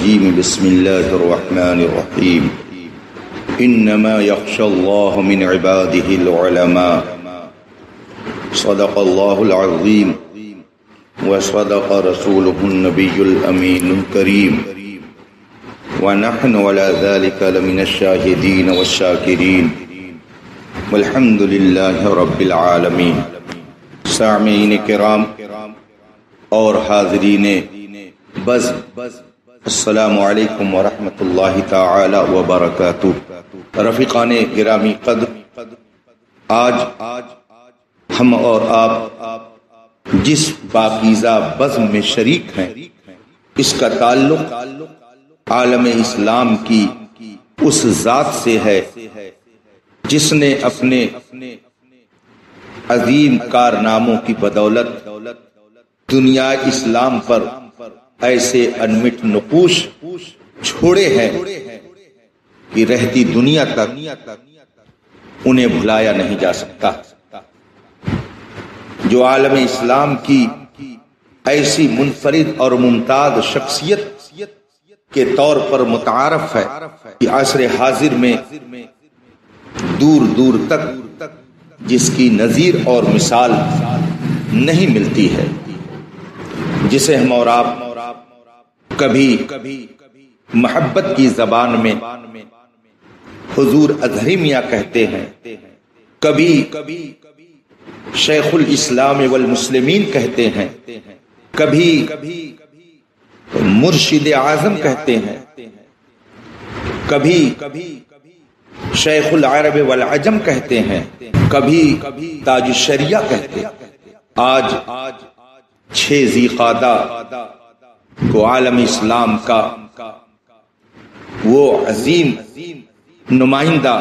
الرجيم بسم الله الرحمن الرحيم إنما يخشى الله من عباده العلماء صدق الله العظيم وصدق رسوله النبي الأمين الكريم ونحن على ذلك لمن الشاهدين والشاكرين والحمد لله رب العالمين. سامعین کرام اور حاضرین بزم، السلام علیکم ورحمۃ اللہ تعالی وبرکاتہ. رفیقان گرامی قدر، آج ہم اور آپ جس پاکیزہ بزم میں شریک ہیں، اس کا تعلق عالم اسلام کی اس ذات سے ہے جس نے اپنے عظیم کارناموں کی بدولت دنیا اسلام پر ایسے انمٹ نقوش چھوڑے ہیں کہ رہتی دنیا تک انہیں بھلایا نہیں جا سکتا. جو عالم اسلام کی ایسی منفرد اور ممتاز شخصیت کے طور پر متعارف ہے کہ عصر حاضر میں دور دور تک جس کی نظیر اور مثال نہیں ملتی ہے، جسے ہم اور آپ کبھی محبت کی زبان میں حضور اظہری میاں کہتے ہیں، کبھی شیخ الاسلام والمسلمین کہتے ہیں، کبھی مرشد اعظم کہتے ہیں، کبھی شیخ العرب والعجم کہتے ہیں، کبھی تاج الشریعہ کہتے ہیں. آج 6 ذی قعدہ کو عالم اسلام کا وہ عظیم نمائندہ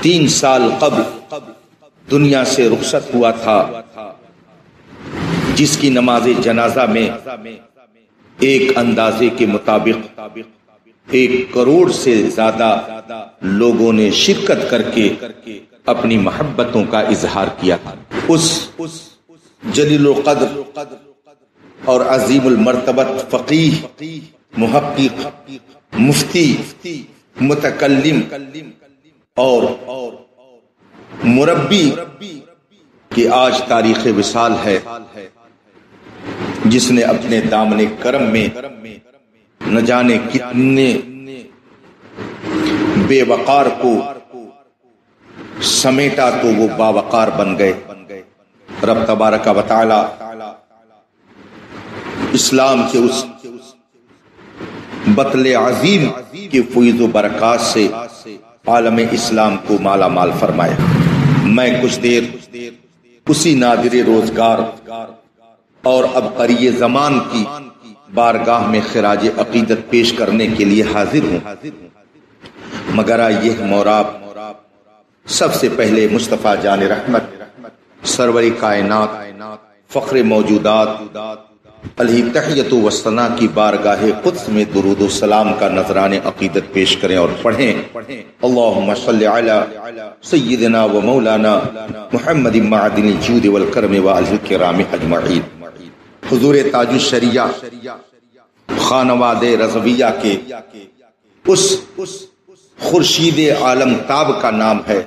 3 سال قبل دنیا سے رخصت ہوا تھا، جس کی نماز جنازہ میں ایک اندازے کے مطابق 1 کروڑ سے زیادہ لوگوں نے شرکت کر کے اپنی محبتوں کا اظہار کیا. اس جلیل القدر اور عظیم المرتبت فقیہ، محقق، مفتی، متکلم اور مربی کی آج تاریخ وصال ہے، جس نے اپنے دامن کرم میں نہ جانے کتنے بے وقار کو سمیٹا تو وہ باوقار بن گئے. رب تبارک و تعالی اسلام کے اس بطل عظیم کے فیض و برکات سے عالم اسلام کو مالا مال فرمائے. میں کچھ دیر اسی نادر روزگار اور ابقری زمان کی بارگاہ میں خراج عقیدت پیش کرنے کے لیے حاضر ہوں، مگر آئیے ہم اور آپ سب سے پہلے مصطفیٰ جان رحمت سرور کائنات فخر موجودات علیہ تحیت و ثنا کی بارگاہ قدس میں درود و سلام کا نذران عقیدت پیش کریں اور پڑھیں. اللہم صلی علی سیدنا و مولانا محمد معدن الجود والکرم وآلہ الکرام اجمعین. حضور تاج الشریعہ خانواد رضویہ کے اس خورشید عالم تاب کا نام ہے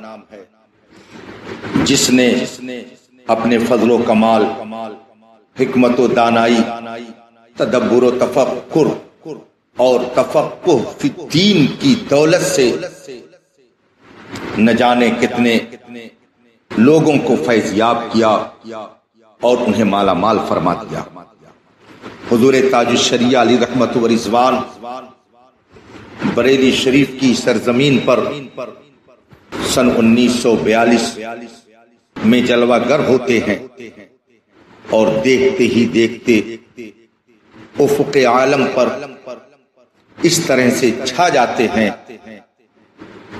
جس نے اپنے فضل و کمال، حکمت و دانائی، تدبر و تفکر اور تفقہ فی الدین کی دولت سے نہ جانے کتنے لوگوں کو فیضیاب کیا اور انہیں مالا مال فرما دیا. حضور تاج الشریعہ علی رحمت و رضوان بریلی شریف کی سرزمین پر سن 1942 میں جلوہ گر ہوتے ہیں اور دیکھتے ہی دیکھتے افق عالم پر اس طرح سے چھا جاتے ہیں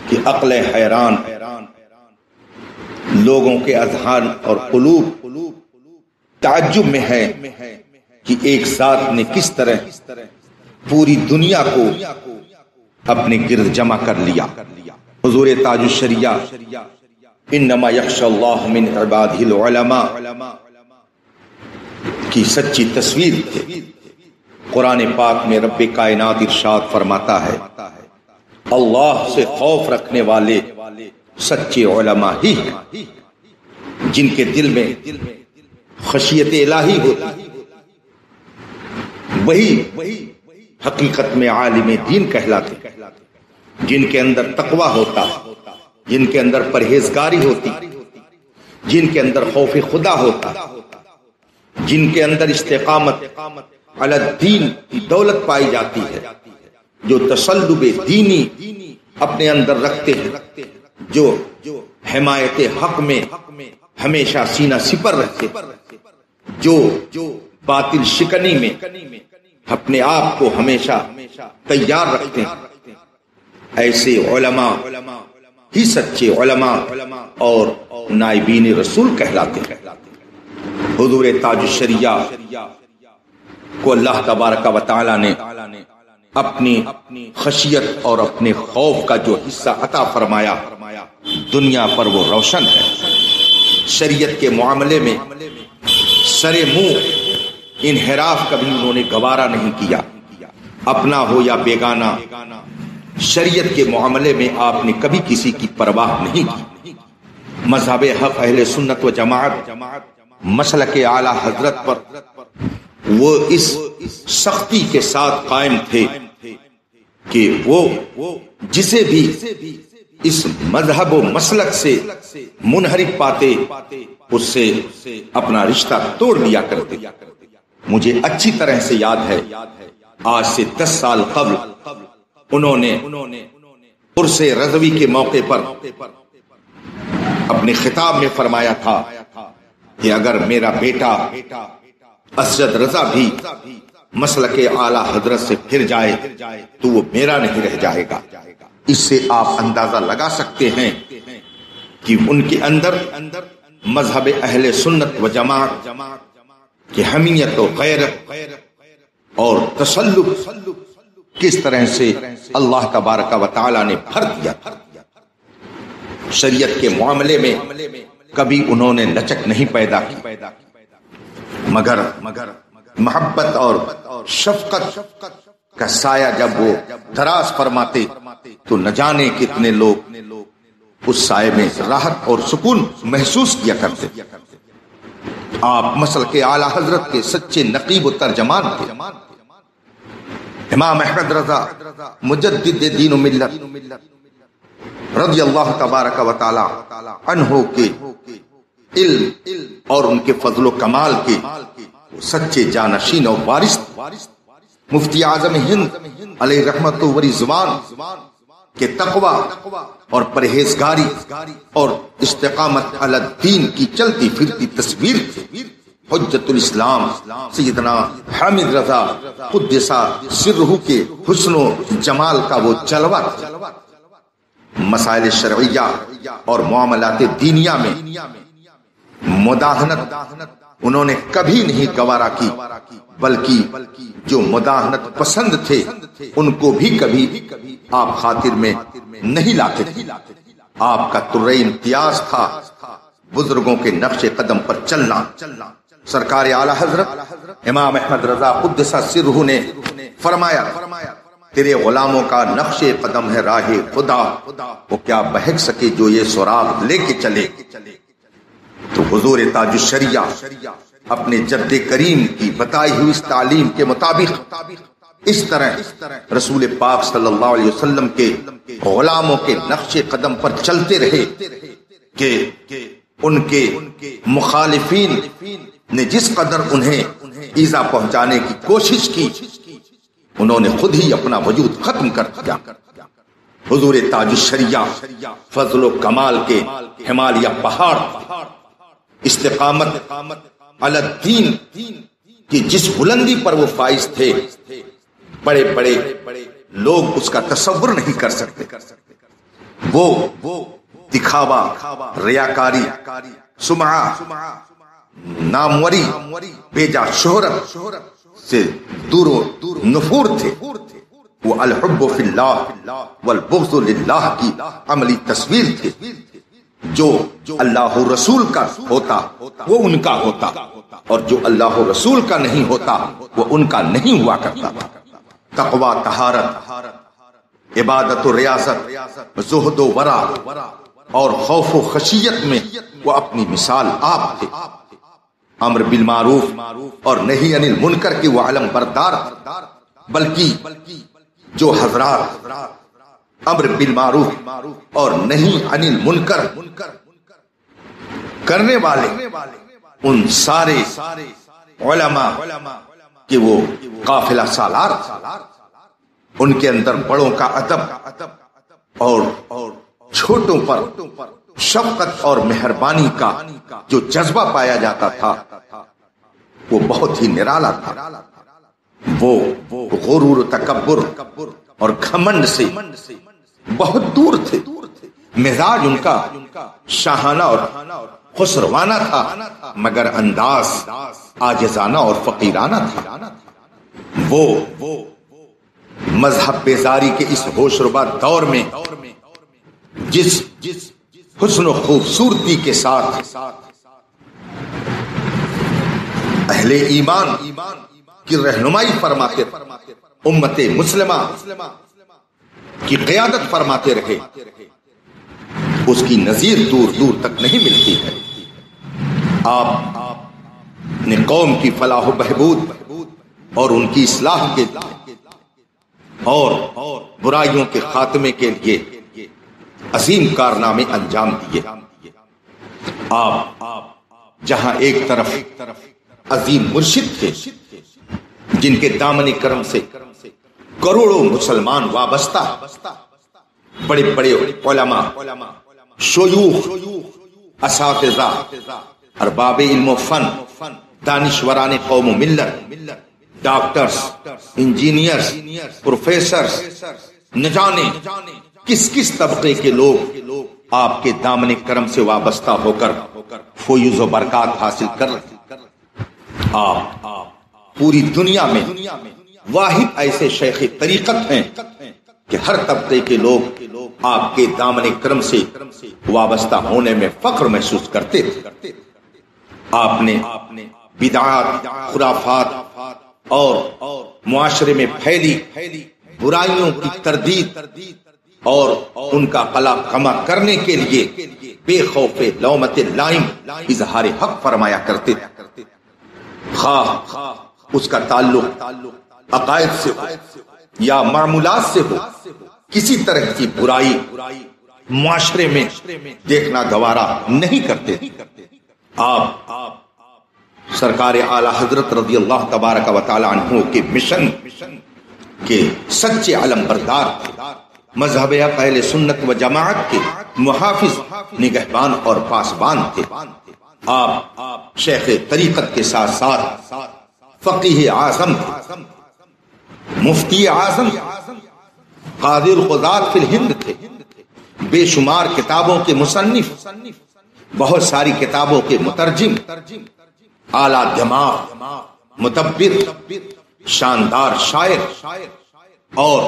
کہ عقل حیران لوگوں کے اذہان اور قلوب تعجب میں ہے کہ ایک ذات نے کس طرح پوری دنیا کو اپنے گرد جمع کر لیا. حضور تاج الشریعہ انما یخشی اللہ من عبادہ العلماء کی سچی تصویر تھے. قرآن پاک میں رب کائنات ارشاد فرماتا ہے اللہ سے خوف رکھنے والے سچے علماء ہی ہیں جن کے دل میں خشیت الہی ہوتی، وہی حقیقت میں عالم دین کہلاتے، جن کے اندر تقوی ہوتا، جن کے اندر پرہیزگاری ہوتی، جن کے اندر خوف خدا ہوتا، جن کے اندر استقامت علی الدین کی دولت پائی جاتی ہے، جو تسلب دینی اپنے اندر رکھتے ہیں، جو حمایت حق میں ہمیشہ سینہ سپر رہتے، جو باطل شکنی میں اپنے آپ کو ہمیشہ تیار رکھتے ہیں، ایسے علماء ہی سچے علماء اور نائبین رسول کہلاتے ہیں۔ حضور تاج الشریعہ کو اللہ تبارک و تعالی نے اپنی خشیت اور اپنے خوف کا جو حصہ عطا فرمایا، دنیا پر وہ روشن ہے۔ شریعت کے معاملے میں سرے منہ انحراف کبھی انہوں نے گوارا نہیں کیا، اپنا ہو یا بیگانہ، شریعت کے معاملے میں آپ نے کبھی کسی کی پرواہ نہیں کی۔ مذہب حق اہل سنت و جماعت مسلک اعلی حضرت پر وہ اس سختی کے ساتھ قائم تھے کہ وہ جسے بھی اس مذہب و مسلک سے منحرف پاتے اس سے اپنا رشتہ توڑ دیا کرتے۔ مجھے اچھی طرح سے یاد ہے، آج سے 10 سال قبل انہوں نے عرس رضوی کے موقع پر اپنے خطاب میں فرمایا تھا کہ اگر میرا بیٹا اسجد رضا بھی مسلک اعلی حضرت سے پھر جائے تو وہ میرا نہیں رہ جائے گا۔ اس سے آپ اندازہ لگا سکتے ہیں کہ ان کے اندر مذہب اہل سنت و جماعت کی حمیت و غیرت اور تسلط کس طرح سے اللہ تبارک و تعالی نے بھر دیا۔ شریعت کے معاملے میں کبھی انہوں نے لچک نہیں پیدا کی، مگر محبت اور شفقت کا سایہ جب وہ دراز فرماتے تو نہ جانے کتنے لوگ اس سائے میں راحت اور سکون محسوس کیا کرتے۔ آپ مسلک اعلی حضرت کے سچے نقیب و ترجمان تھے۔ امام احمد رضا مجدد دین و ملت رضی اللہ تبارک و تعالی عنہ کے علم اور ان کے فضل و کمال کے سچے جانشین اور وارث، مفتی اعظم ہند علیہ رحمت و رضوان کے تقوی اور پرہیزگاری اور استقامت علی الدین کی چلتی پھرتی تصویر تھے۔ حجت الاسلام سیدنا حامد رضا قدس سرہ کے حسن و جمال کا وہ جلوہ تھا۔ مسائل شرعیہ اور معاملات دینیہ میں مداہنت انہوں نے کبھی نہیں گوارا کی، بلکہ جو مداہنت پسند تھے ان کو بھی کبھی آپ خاطر میں نہیں لاتے تھے۔ آپ کا طرح امتیاز تھا بزرگوں کے نقش قدم پر چلنا۔ سرکار اعلی حضرت امام احمد رضا قدس سرہ نے فرمایا تیرے غلاموں کا نقش قدم ہے راہ خدا، وہ کیا بہک سکے جو یہ سراغ لے کے چلے۔ تو حضور تاج الشریعہ اپنے جد کریم کی بتائی ہوئی اس تعلیم کے مطابق اس طرح رسول پاک صلی اللہ علیہ وسلم کے غلاموں کے نقش قدم پر چلتے رہے کہ ان کے مخالفین نے جس قدر انہیں ایذا پہنچانے کی کوشش کی انہوں نے خود ہی اپنا وجود ختم کر دیا۔ حضور تاج الشریعہ فضل و کمال کے ہمالیہ پہاڑ، استقامت علی الدین کی جس بلندی پر وہ فائز تھے، بڑے بڑے لوگ اس کا تصور نہیں کر سکتے۔ وہ دکھاوا، ریاکاری، سمعہ، ناموری، بیجا شہرت سے دور و نفور تھے۔ وہ الحب فی اللہ والبغض للہ کی عملی تصویر تھے۔ جو اللہ رسول کا ہوتا وہ ان کا ہوتا، اور جو اللہ رسول کا نہیں ہوتا وہ ان کا نہیں ہوا کرتا۔ تقوی طہارت، عبادت و ریاضت، زہد و ورع اور خوف و خشیت میں وہ اپنی مثال آپ تھے۔ امر بالمعروف اور نہی عن المنکر کی وہ علم بردار، بلکہ جو حضرات امر بالمعروف اور نہی عن المنکر کرنے والے، ان سارے علماء کہ وہ قافلہ سالار، ان کے اندر بڑوں کا ادب اور چھوٹوں پر شفقت اور مہربانی کا جو جذبہ پایا جاتا تھا وہ بہت ہی نرالا تھا۔ وہ غرور و تکبر اور گھمنڈ سے بہت دور تھے۔ مزاج ان کا شاہانہ اور خسروانہ تھا، مگر انداز عاجزانہ اور فقیرانہ تھا۔ وہ مذہب بیزاری کے اس ہوشربا دور میں جس حسن و خوبصورتی کے ساتھ اہل ایمان کی رہنمائی فرماتے، امت مسلمہ کی قیادت فرماتے رہے، اس کی نظیر دور دور تک نہیں ملتی ہے۔ آپ نے قوم کی فلاح و بہبود اور ان کی اصلاح کے اور برائیوں کے خاتمے کے لیے عظیم کارنامے انجام دیے۔ آپ جہاں ایک طرف عظیم مرشد تھے جن کے دامن کرم سے کروڑوں مسلمان وابستہ، بڑے بڑے علماء، شیوخ، اساتذہ، ارباب علم و فن، دانشوران قوم و ملت، ڈاکٹرز، انجینئرز، پروفیسرز، نہ جانے کس کس طبقے کے لوگ آپ کے دامن کرم سے وابستہ ہو کر فیوز و برکات حاصل کر رہے۔ آپ پوری دنیا میں واحد ایسے شیخ طریقت ہیں کہ ہر طبقے کے لوگ آپ کے دامن کرم سے وابستہ ہونے میں فخر محسوس کرتے تھے۔ آپ نے بدعات، خرافات اور معاشرے میں پھیلی برائیوں کی تردید اور ان کا قلع کما کرنے کے لیے بے خوف لومت لائم اظہار حق فرمایا کرتے تھے، خواہ اس کا تعلق عقائد سے ہو یا معمولات سے ہو، کسی طرح کی برائی معاشرے میں دیکھنا گوارا نہیں کرتے۔ آپ سرکار اعلی حضرت رضی اللہ تبارک و تعالی عنہ کے مشن کے سچے علم بردار تھے، مذہب اہل سنت و جماعت کے محافظ، نگہبان اور پاسبان تھے۔ آپ شیخ طریقت کے ساتھ ساتھ فقیہ اعظم تھے، مفتی اعظم، قاضی القضات فی الہند تھے، بے شمار کتابوں کے مصنف، بہت ساری کتابوں کے مترجم، اعلیٰ دماغ، مدبر، شاندار شاعر اور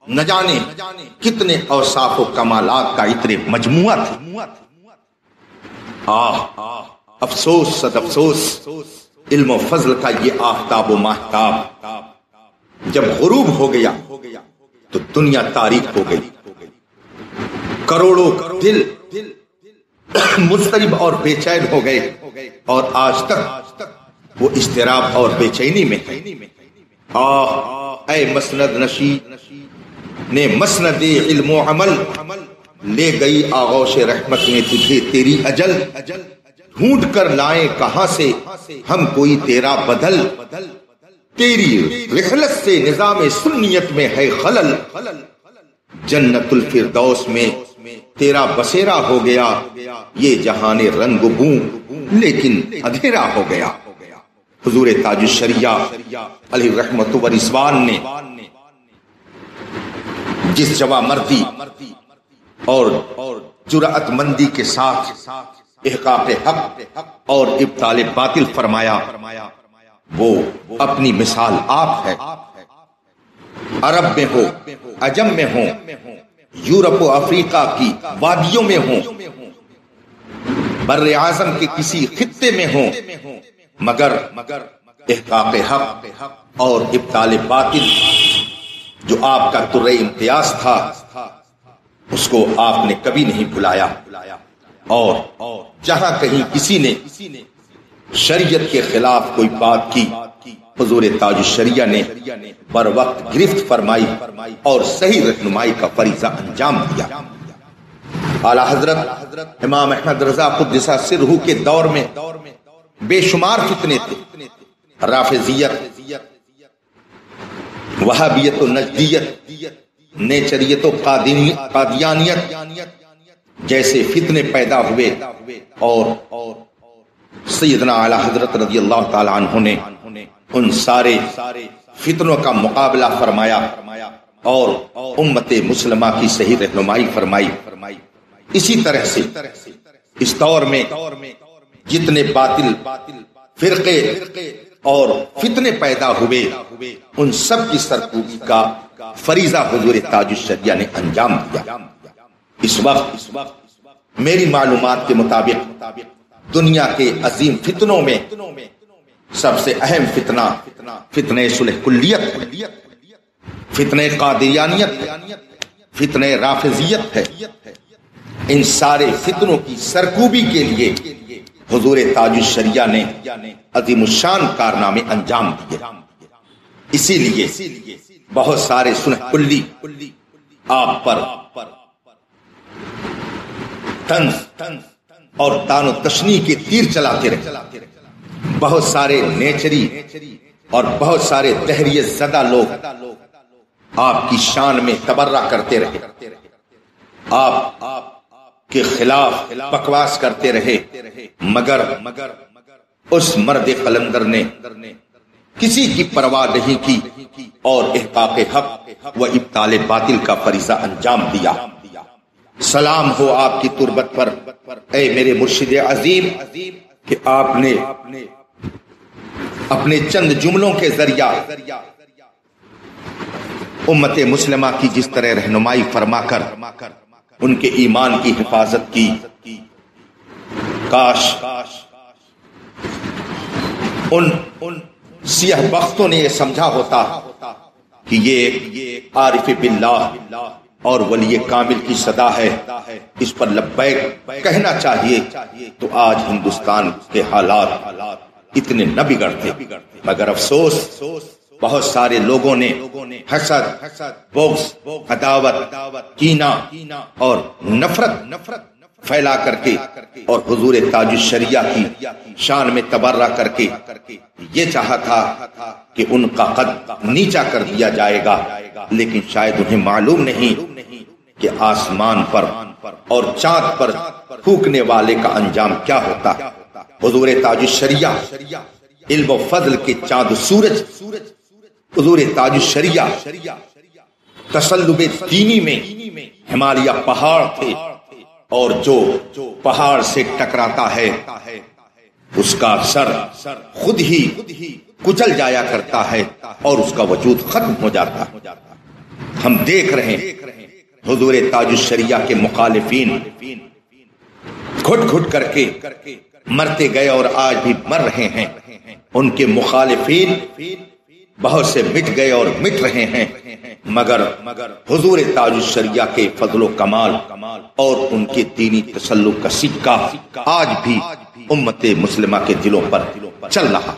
نہ جانے کتنے اوصاف و کمالات کا اتنے مجموعہ تھے۔ افسوس صد افسوس، علم و فضل کا یہ آفتاب و ماہتاب جب غروب ہو گیا تو دنیا تاریک ہو گئی، کروڑوں دل مضطرب اور بے چین ہو گئے، اور آج تک وہ اضطراب اور بے چینی میں ہے۔ اے مسند نشی نے مسند علم و عمل، لے گئی آغوش رحمت میں تجھے تیری اجل، ڈھونڈ کر لائیں کہاں سے ہم کوئی تیرا بدل، تیری رحلت سے نظام سنیت میں ہے خلل، جنت الفردوس میں تیرا بسیرا ہو گیا، یہ جہان رنگ بوں لیکن اندھیرا ہو گیا۔ حضور تاج الشریعہ علیہ رحمت و رضوان نے جس جوان مردی اور جرأت مندی کے ساتھ احقاق حق اور ابطال باطل فرمایا، وہ اپنی مثال آپ ہے۔ عرب میں ہو، عجم میں ہو، یورپ و افریقہ کی وادیوں میں ہوں، بر اعظم کے کسی خطے میں ہوں، مگر احقاق حق اور ابطال باطل جو آپ کا در امتیاز تھا اس کو آپ نے کبھی نہیں بھلایا، اور جہاں کہیں کسی نے شریعت کے خلاف کوئی بات کی حضور تاج الشریعہ نے بر وقت گرفت فرمائی اور صحیح رہنمائی کا فریضہ انجام دیا۔ اعلیٰ حضرت امام احمد رضا قدس سرہ کے دور میں بے شمار فتنے تھے، رافضیت، وہابیت و نجدیت، نیچریت و قادیانیت جیسے فتنے پیدا ہوئے، اور سیدنا اعلیٰ حضرت رضی اللہ تعالی عنہ نے ان سارے فتنوں کا مقابلہ فرمایا اور امت مسلمہ کی صحیح رہنمائی فرمائی۔ اسی طرح سے اس دور میں جتنے باطل فرقے اور فتنے پیدا ہوئے ان سب کی سرکوبی کا فریضہ حضور تاج الشریعہ نے انجام دیا۔ اس وقت میری معلومات کے مطابق دنیا کے عظیم فتنوں میں سب سے اہم فتنہ صلح کلیت، فتنہ قادیانیت، فتنہ رافضیت ہے۔ ان سارے فتنوں کی سرکوبی کے لیے حضور تاج الشریعہ نے عظیم الشان کارنامے انجام دیے۔ اسی لیے بہت سارے صلح کلی آپ پر طنز اور تان و تشنیع کے تیر چلاتے رہے، بہت سارے نیچری اور بہت سارے تحریت زدہ لوگ آپ کی شان میں تبرہ کرتے رہے، آپ کے خلاف بکواس کرتے رہے، مگر اس مرد قلندر نے کسی کی پرواہ نہیں کی اور احقاق حق و ابطال باطل کا فریضہ انجام دیا۔ سلام ہو آپ کی تربت پر اے میرے مرشد عظیم کہ آپ نے اپنے چند جملوں کے ذریعہ امت مسلمہ کی جس طرح رہنمائی فرما کر ان کے ایمان کی حفاظت کی، کاش ان سیاہ بختوں نے یہ سمجھا ہوتا کہ یہ عارف باللہ اور ولی کامل کی صدا ہے، اس پر لبیک کہنا چاہیے تو آج ہندوستان کے حالات اتنے نہ بگڑتے۔ مگر افسوس بہت سارے لوگوں نے حسد، بغض، عداوت، کینہ اور نفرت پھیلا کر کے اور حضور تاج الشریعہ کی شان میں تبرہ کر کے یہ چاہا تھا کہ ان کا قد نیچا کر دیا جائے گا، لیکن شاید انہیں معلوم نہیں کہ آسمان پر اور چاند پر پھونکنے والے کا انجام کیا ہوتا۔ حضور تاج الشریعہ علم و فضل کے چاند سورج، حضور تاج الشریعہ تسلب دینی میں ہمالیہ پہاڑ تھے، اور جو پہاڑ سے ٹکراتا ہے اس کا سر خود ہی کچل جایا کرتا ہے اور اس کا وجود ختم ہو جاتا ہے۔ ہم دیکھ رہے ہیں حضور تاج الشریعہ کے مخالفین گھٹ گھٹ کر کے مرتے گئے اور آج بھی مر رہے ہیں، ان کے مخالفین بہت سے مٹ گئے اور مٹ رہے ہیں، مگر حضور تاج الشریعہ کے فضل و کمال اور ان کے دینی تسلط کا سکہ آج بھی امت مسلمہ کے دلوں پر چل رہا۔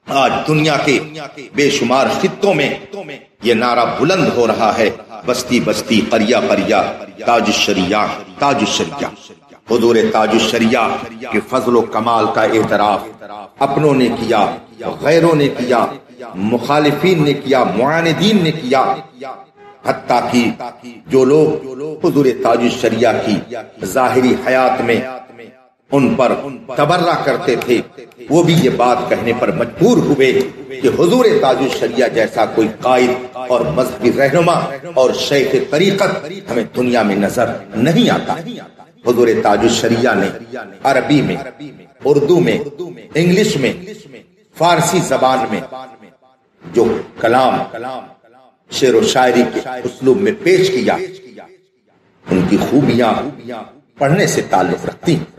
آج دنیا کے بے شمار خطوں میں یہ نعرہ بلند ہو رہا ہے، بستی بستی، قریہ قریہ، تاج الشریعہ، تاج الشریعہ۔ حضور تاج الشریعہ کے فضل و کمال کا اعتراف اپنوں نے کیا، غیروں نے کیا، مخالفین نے کیا، معاندین نے کیا، حتیٰ کہ جو لوگ حضور تاج الشریعہ کی ظاہری حیات میں ان پر تبرہ کرتے تھے وہ بھی یہ بات کہنے پر مجبور ہوئے کہ حضور تاج الشریعہ جیسا کوئی قائد اور مذہبی رہنما اور شیخ طریقت ہمیں دنیا میں نظر نہیں آتا۔ حضور تاج الشریعہ نے عربی میں، اردو میں، انگلش میں، فارسی زبان میں جو کلام شعر و شاعری کے اسلوب میں پیش کیا، ان کی خوبیاں پڑھنے سے تعلق رکھتی ہیں۔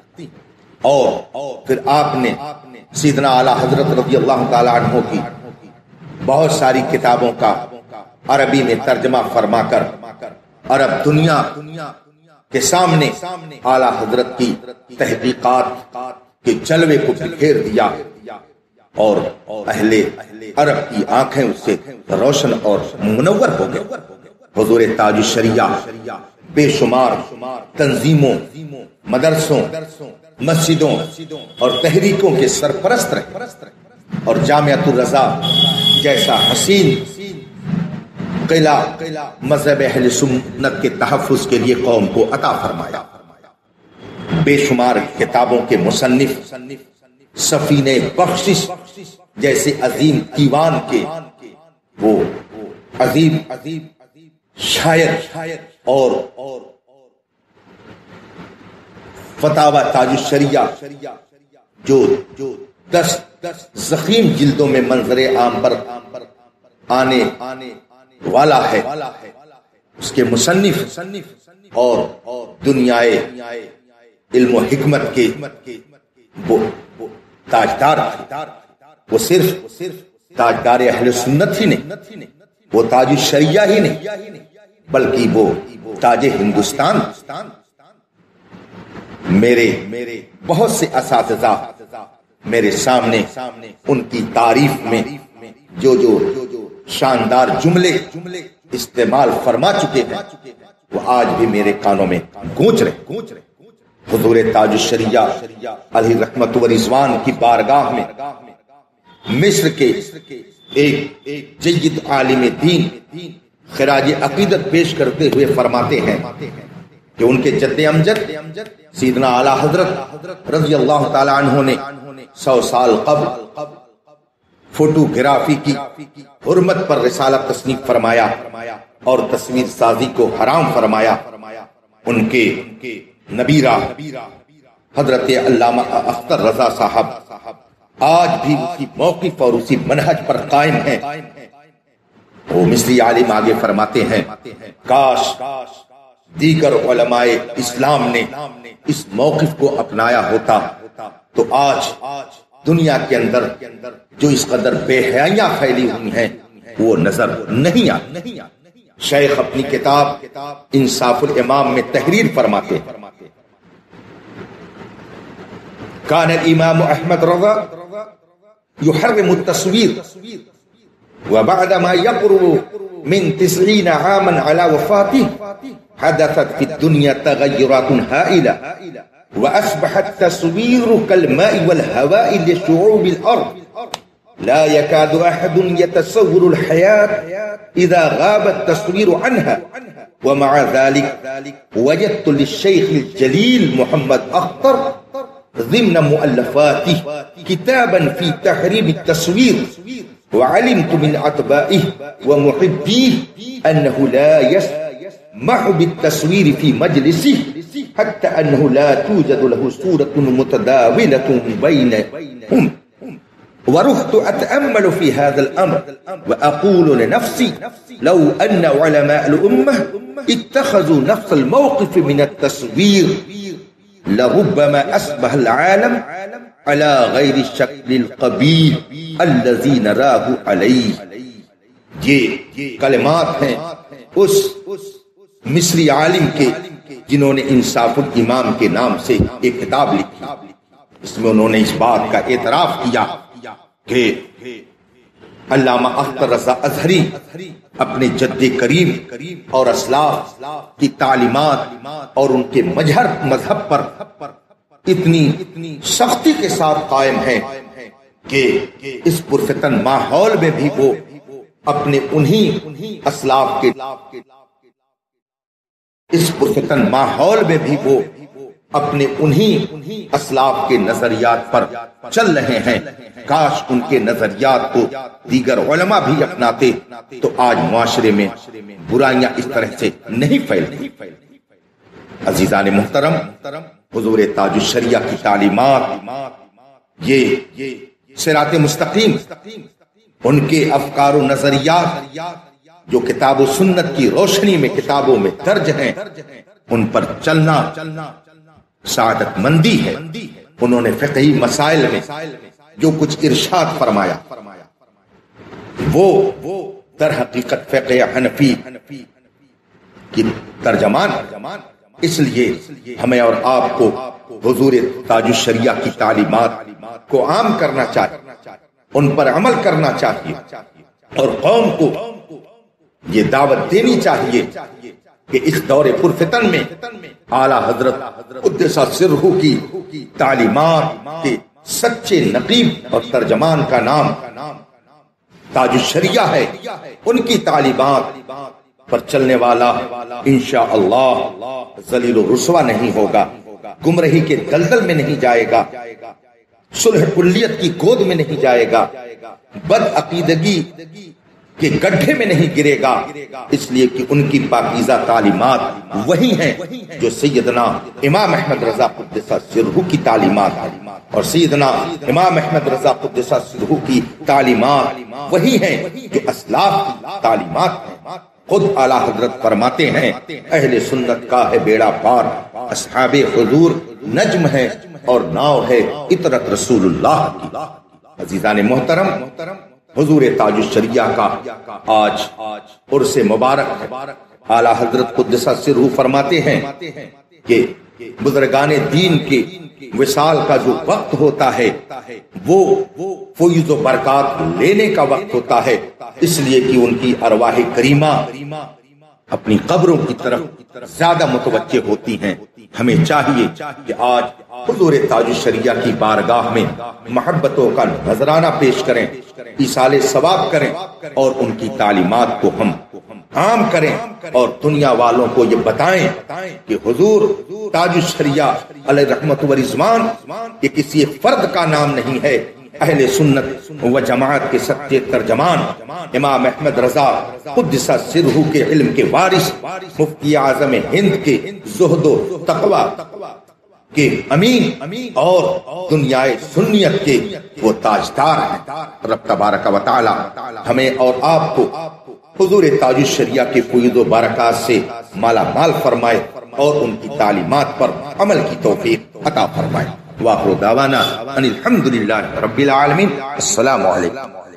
اور پھر آپ نے سیدنا اعلیٰ حضرت رضی اللہ تعالی عنہ کی بہت ساری کتابوں کا عربی میں ترجمہ فرما کر عرب دنیا کے سامنے اعلیٰ حضرت کی تحقیقات کے جلوے کو بکھیر دیا اور اہل عرب کی آنکھیں اس سے روشن اور منور ہو گئے۔ حضور تاج الشریعہ بے شمار تنظیموں، مدرسوں، مسجدوں اور تحریکوں کے سرپرست رہے اور جامعۃ الرضا جیسا حسین قلعہ مذہب اہل سنت کے تحفظ کے لیے قوم کو عطا فرمایا۔ بے شمار کتابوں کے مصنف، سفینہ بخشش جیسے عظیم دیوان کے وہ عظیم شاعر اور فتاوی تاج الشریعہ جو 10 ضخیم جلدوں میں منظر عام پر آنے والا ہے، اس کے مصنف اور دنیائے علم و حکمت کے وہ تاجدار، وہ صرف تاجدار اہل سنت ہی نہیں، وہ تاج الشریعہ ہی نہیں، بلکہ وہ تاج ہندوستان۔ میرے بہت سے اساتذہ میرے سامنے ان کی تعریف میں جو شاندار جملے استعمال فرما چکے ہیں وہ آج بھی میرے کانوں میں گونج رہے۔ حضور تاج الشریعہ علیہ رحمت و رضوان کی بارگاہ میں مصر کے ایک جید عالم دین خراج عقیدت پیش کرتے ہوئے فرماتے ہیں کہ ان کے جد امجد سیدنا اعلیٰ حضرت رضی اللہ تعالی عنہ نے 100 سال قبل فوٹوگرافی کی حرمت پر رسالہ تصنیف فرمایا اور تصویر سازی کو حرام فرمایا۔ ان کے نبیرہ حضرت علامہ اختر رضا صاحب آج بھی اسی موقف اور اسی منہج پر قائم ہیں۔ وہ مصری عالم آگے فرماتے ہیں، کاش دیگر علماء اسلام نے اس موقف کو اپنایا ہوتا تو آج دنیا کے اندر جو اس قدر بے حیائیاں پھیلی ہوئی ہیں وہ نظر نہیں آتی۔ شیخ اپنی کتاب انصاف الامام میں تحریر فرماتے ہیں، کان الامام احمد رضا يحرم التصویر وبعد ما يقرب من 90 عاما على وفاته حدثت في الدنيا تغيرات هائلة وأصبح التصوير كالماء والهواء لشعوب الأرض لا يكاد أحد يتصور الحياة إذا غاب التصوير عنها ومع ذلك وجدت للشيخ الجليل محمد أخطر ضمن مؤلفاته كتابا في تحريم التصوير وعلمت من أتباعه ومحبيه أنه لا يسمح بالتصوير في مجلسه حتى أنه لا توجد له صورة متداولة بينهم ورحت أتأمل في هذا الأمر وأقول لنفسي لو أن علماء الأمة اتخذوا نفس الموقف من التصوير لربما أصبح العالم على غير الشكل القبيح الذي نراه عليه۔ یہ کلمات ہیں اس مصری عالم کے جنہوں نے انصاف الامام کے نام سے ایک کتاب لکھی۔ اس میں انہوں نے اس بات کا اعتراف کیا کہ علامہ اختر رضا ازہری اپنے جد کریم اور اسلاف کی تعلیمات اور ان کے مذہب پر اتنی سختی کے ساتھ قائم ہے کہ اس پرفتن ماحول میں بھی وہ اپنے انہی اسلاف کے اسلاف کے نظریات پر چل رہے ہیں۔ کاش ان کے نظریات کو دیگر علماء بھی اپناتے تو آج معاشرے میں برائیاں اس طرح سے نہیں پھیلتی۔ عزیزان محترم، حضور تاج الشریعہ کی تعلیمات، یہ صراط مستقیم، ان کے افکار و نظریات جو کتاب و سنت کی روشنی میں کتابوں میں درج ہیں، ان پر چلنا سعادت مندی ہے۔ انہوں نے فقہی مسائل میں جو کچھ ارشاد فرمایا وہ در حقیقت فقہ حنفی کی ترجمان، اس لیے ہمیں اور آپ کو حضور تاج الشریعہ کی تعلیمات کو عام کرنا چاہیے، ان پر عمل کرنا چاہیے، اور قوم کو یہ دعوت دینی چاہیے کہ اس دور پرفتن میں اعلیٰ حضرت قدس سرہ کی تعلیمات کے سچے نقیب اور ترجمان کا نام تاج الشریعہ ہے، ان کی تعلیمات پر چلنے والا انشاءاللہ ذلیل و رسوا نہیں ہوگا، گمراہی کے دلدل میں نہیں جائے گا، صلح کلیت کی گود میں نہیں جائے گا، بد عقیدگی کے گڈھے میں نہیں گرے گا، اس لیے کہ ان کی پاکیزہ تعلیمات وہی ہیں جو سیدنا امام احمد رضا قدس سرہ کی تعلیمات، اور سیدنا امام احمد رضا قدس سرہ کی تعلیمات وہی ہیں جو اسلاف کی تعلیمات ہیں۔ خود اعلیٰ حضرت فرماتے ہیں اہل سنت کا ہے بیڑا پار، اصحاب حضور نجم ہے اور ناؤ ہے اطرت رسول اللہ کی۔ عزیزان محترم، حضور تاج الشریعہ کا آج عرس مبارک ہے۔ اعلیٰ حضرت قدس سرہ فرماتے ہیں کہ بزرگان دین کے وصال کا جو وقت ہوتا ہے وہ فیض و برکات لینے کا وقت ہوتا ہے، اس لیے کہ ان کی ارواح کریمہ اپنی قبروں کی طرف زیادہ متوجہ ہوتی ہیں۔ ہمیں چاہیے کہ آج حضور تاج الشریعہ کی بارگاہ میں محبتوں کا نذرانہ پیش کریں، ایصال ثواب کریں، اور ان کی تعلیمات کو ہم عام کریں، اور دنیا والوں کو یہ بتائیں کہ حضور تاج الشریعہ علیہ رحمت و رضوان یہ کسی فرد کا نام نہیں ہے، اہل سنت و جماعت کے سچے ترجمان امام احمد رضا قدس سرہ کے علم کے وارث، مفتی اعظم ہند کے زہد و تقوی کے امین، اور دنیائے سنیت کے وہ تاجدار ہیں۔ رب تبارک و تعالی ہمیں اور آپ کو حضور تاج الشریعہ کے فیض و برکات سے مالا مال فرمائے اور ان کی تعلیمات پر عمل کی توفیق عطا فرمائے۔ وآخر دعوانا ان الحمدللہ رب العالمین۔ السلام علیکم۔